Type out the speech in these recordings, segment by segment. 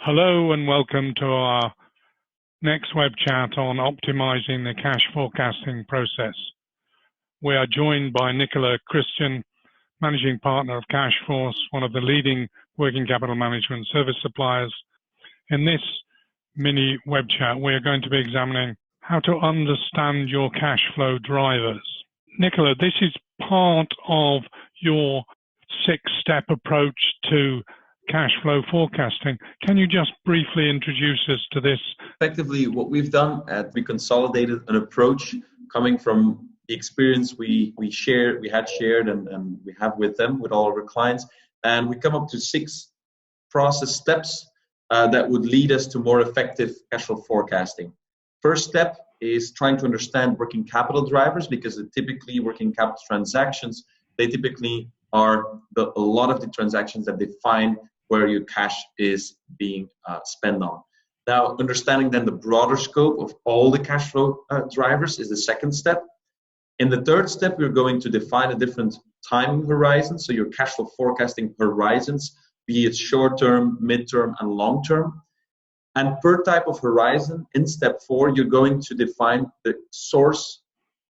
Hello and welcome to our next web chat on optimizing the cash forecasting process. We are joined by Nicolas Christiaen, Managing Partner of Cashforce, one of the leading working capital management service suppliers. In this mini web chat, we are going to be examining how to understand your cash flow drivers. Nicolas, this is part of your 6-step approach to cash flow forecasting. Can you just briefly introduce us to this? Effectively, what we've done, we consolidated an approach coming from the experience we had shared and we have with them, with all of our clients, and we come up to 6 process steps that would lead us to more effective cash flow forecasting. First step is trying to understand working capital drivers, because typically working capital transactions, they typically are a lot of the transactions that define where your cash is being spent on. Now, understanding then the broader scope of all the cash flow drivers is the second step. In the third step, we're going to define a different time horizon, so your cash flow forecasting horizons, be it short-term, mid-term, and long-term. And per type of horizon, in step 4, you're going to define the source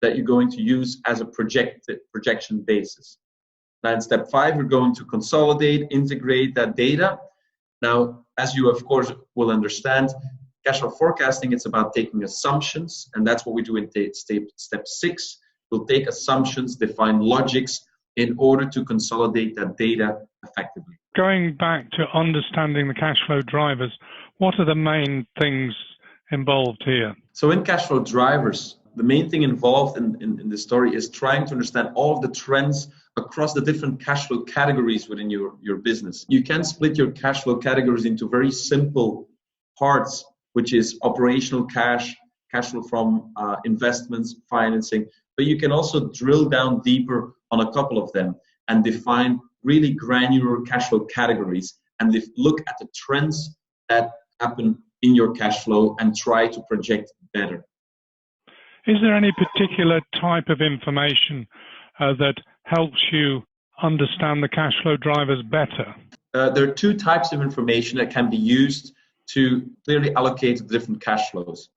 that you're going to use as a projection basis. Now, in step 5, we're going to consolidate, integrate that data. Now, as you, of course, will understand, cash flow forecasting, it's about taking assumptions, and that's what we do in step 6. We'll take assumptions, define logics in order to consolidate that data effectively. Going back to understanding the cash flow drivers, what are the main things involved here? So in cash flow drivers, the main thing involved in the story is trying to understand all of the trends across the different cash flow categories within your business. You can split your cash flow categories into very simple parts, which is operational cash flow from investments, financing, but you can also drill down deeper on a couple of them and define really granular cash flow categories and look at the trends that happen in your cash flow and try to project better. Is there any particular type of information that helps you understand the cash flow drivers better? There are 2 types of information that can be used to clearly allocate the different cash flows.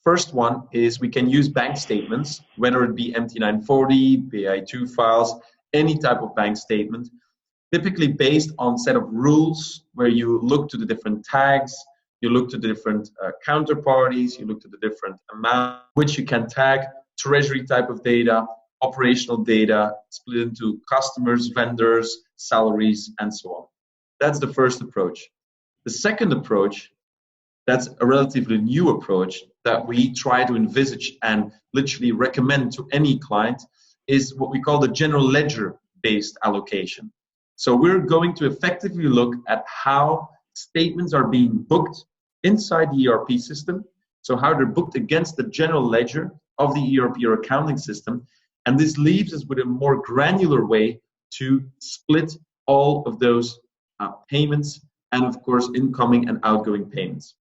First one is we can use bank statements, whether it be MT940, PI2 files, any type of bank statement, typically based on set of rules where you look to the different tags, you look to the different counterparties, you look to the different amount which you can tag, treasury type of data, operational data, split into customers, vendors, salaries, and so on. That's the first approach. The second approach, that's a relatively new approach that we try to envisage and literally recommend to any client, is what we call the general ledger-based allocation. So we're going to effectively look at how statements are being booked inside the ERP system, so how they're booked against the general ledger of the ERP or accounting system, and this leaves us with a more granular way to split all of those payments and, of course, incoming and outgoing payments.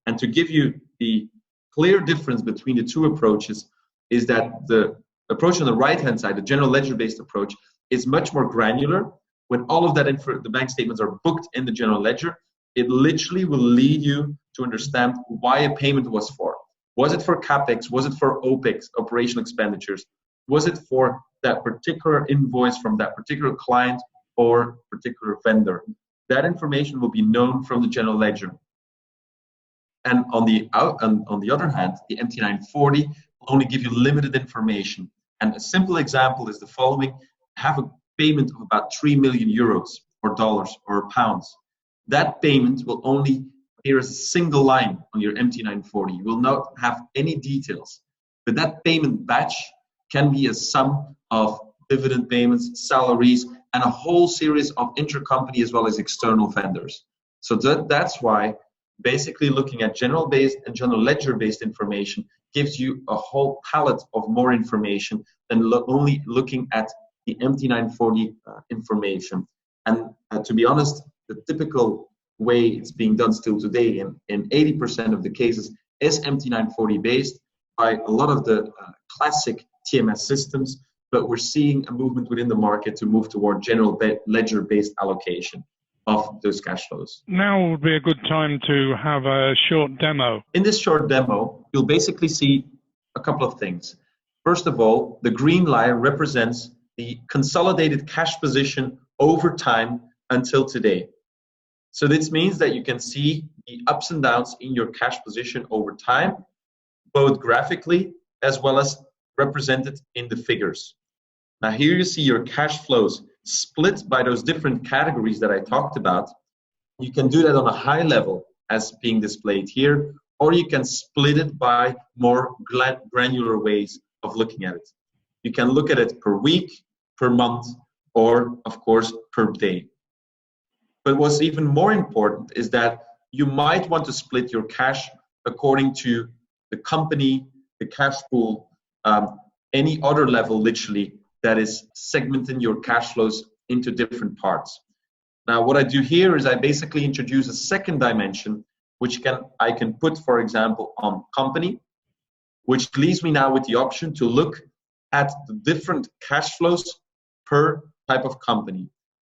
And to give you the clear difference between the 2 approaches is that the approach on the right-hand side, the general ledger-based approach, is much more granular. When all of that the bank statements are booked in the general ledger, it literally will lead you to understand why a payment was for. Was it for CapEx? Was it for OpEx, operational expenditures? Was it for that particular invoice from that particular client or particular vendor? That information will be known from the general ledger. And on the other hand, the MT940 will only give you limited information. And a simple example is the following: have a payment of about 3 million euros or dollars or pounds. That payment will only appear as a single line on your MT940. You will not have any details. But that payment batch can be a sum of dividend payments, salaries, and a whole series of intercompany as well as external vendors. So that's why basically looking at general ledger-based information gives you a whole palette of more information than only looking at the MT940 information. And to be honest, the typical way it's being done still today in 80% of the cases is MT940 based by a lot of the classic TMS systems, but we're seeing a movement within the market to move toward general ledger-based allocation. of those cash flows. Now would be a good time to have a short demo. In this short demo, you'll basically see a couple of things. First of all, the green line represents the consolidated cash position over time until today. So this means that you can see the ups and downs in your cash position over time, both graphically as well as represented in the figures. Now here you see your cash flows split by those different categories that I talked about. You can do that on a high level as being displayed here, or you can split it by more granular ways of looking at it. You can look at it per week, per month, or of course per day. But what's even more important is that you might want to split your cash according to the company, the cash pool, any other level literally that is segmenting your cash flows into different parts. Now what I do here is I basically introduce a second dimension which I can put, for example, on company, which leaves me now with the option to look at the different cash flows per type of company.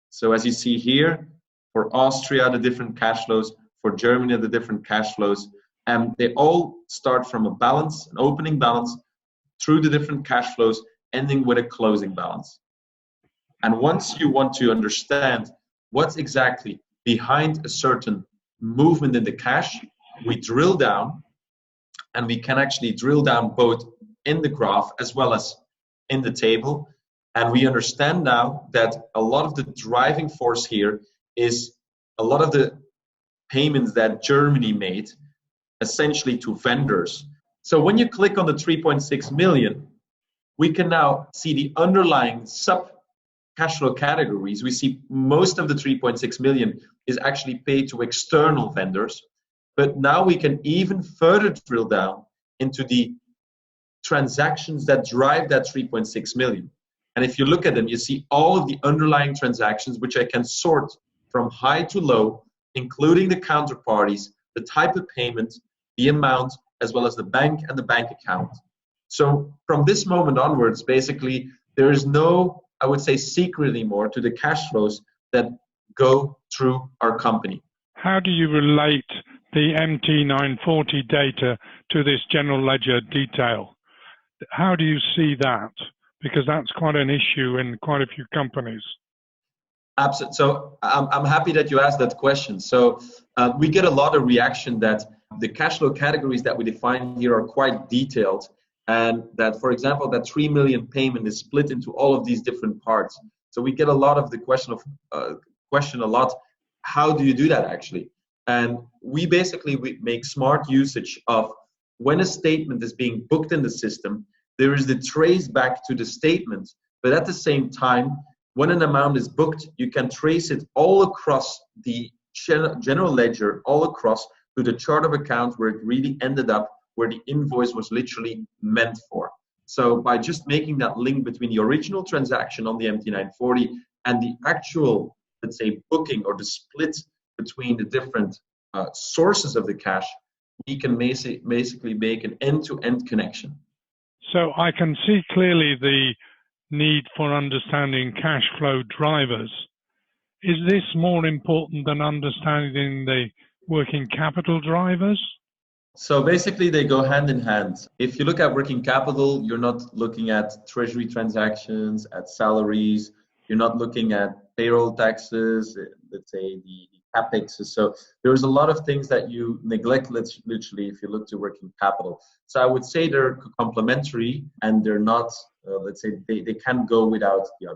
So as you see here, for Austria, the different cash flows, for Germany, the different cash flows, and they all start from a balance, an opening balance, through the different cash flows, ending with a closing balance. And once you want to understand what's exactly behind a certain movement in the cash, we drill down, and we can actually drill down both in the graph as well as in the table. And we understand now that a lot of the driving force here is a lot of the payments that Germany made essentially to vendors. So when you click on the 3.6 million, we can now see the underlying sub cash flow categories. We see most of the 3.6 million is actually paid to external vendors, but now we can even further drill down into the transactions that drive that 3.6 million. And if you look at them, you see all of the underlying transactions, which I can sort from high to low, including the counterparties, the type of payment, the amount, as well as the bank and the bank account. So from this moment onwards, basically, there is no, I would say, secret anymore to the cash flows that go through our company. How do you relate the MT940 data to this general ledger detail? How do you see that? Because that's quite an issue in quite a few companies. Absolutely. So I'm happy that you asked that question. So we get a lot of reaction that the cash flow categories that we define here are quite detailed, and that, for example, that 3 million payment is split into all of these different parts. So we get a lot of the question a lot, how do you do that actually? And we make smart usage of when a statement is being booked in the system, there is the trace back to the statement, but at the same time, when an amount is booked, you can trace it all across the general ledger, all across to the chart of account where it really ended up, where the invoice was literally meant for. So by just making that link between the original transaction on the MT940 and the actual, let's say, booking or the split between the different sources of the cash, we can basically make an end-to-end connection. So I can see clearly the need for understanding cash flow drivers. Is this more important than understanding the working capital drivers? So basically they go hand in hand. If you look at working capital, you're not looking at treasury transactions, at salaries, you're not looking at payroll taxes, let's say the capex. So there's a lot of things that you neglect literally if you look to working capital. So I would say they're complementary and they're not, let's say they can't go without the other.